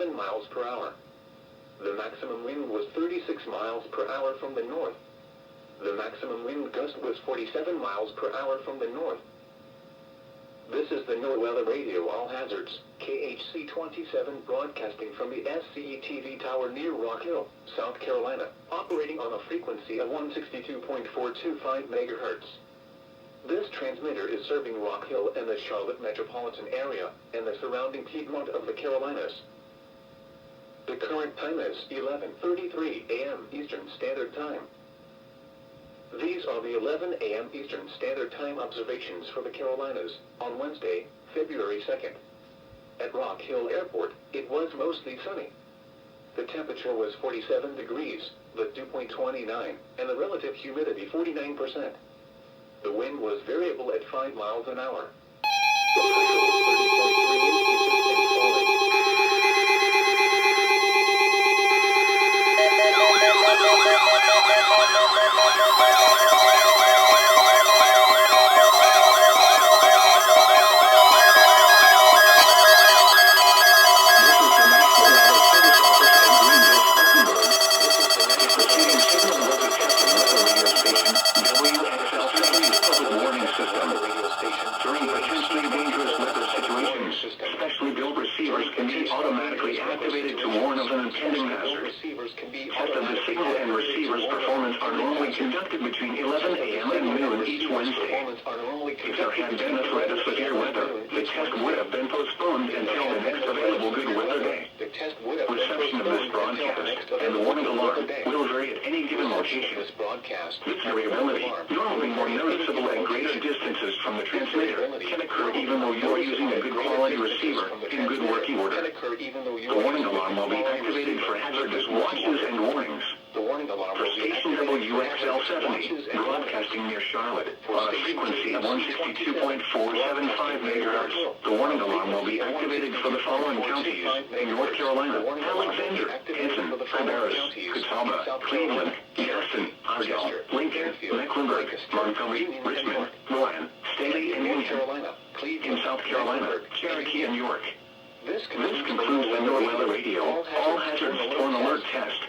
47 miles per hour. The maximum wind was 36 miles per hour from the north. The maximum wind gust was 47 miles per hour from the north. This is the NOAA Weather Radio All Hazards, KHC27, broadcasting from the SCE-TV tower near Rock Hill, South Carolina, operating on a frequency of 162.425 MHz. This transmitter is serving Rock Hill and the Charlotte metropolitan area, and the surrounding Piedmont of the Carolinas. The current time is 11:33 a.m. Eastern Standard Time. These are the 11 a.m. Eastern Standard Time observations for the Carolinas on Wednesday, February 2nd. At Rock Hill Airport, it was mostly sunny. The temperature was 47 degrees, the dew point 29, and the relative humidity 49%. The wind was variable at 5 miles an hour. The pressure was 30.38 inches and falling. Receivers can be automatically activated to warn of an impending hazard. Tests of the signal and receiver's performance are normally conducted between 11 a.m. and noon each Wednesday. If there had been a threat of severe weather, the test would have been postponed until the next available good weather day. Reception of this broadcast and the warning alarm will vary at any given location. This variability, normally more noticeable at greater distances from the transmitter, can occur even though you are using a good quality receiver in good working order. The warning alarm will be activated for hazardous watches and warnings. For station WXL70, broadcasting near Charlotte, on a frequency of 162.475 MHz, the warning alarm will be activated for the following counties in North Carolina: Alexander, Hinton, Cabarrus, Catawba, Cleveland, Gaston, Argyle, Lincoln, Mecklenburg, Montgomery, Richmond, Rowan, Staley, and Union. In South Carolina, Cherokee, and York. This concludes the NOAA Weather Radio All Hazards Storm Alert Test.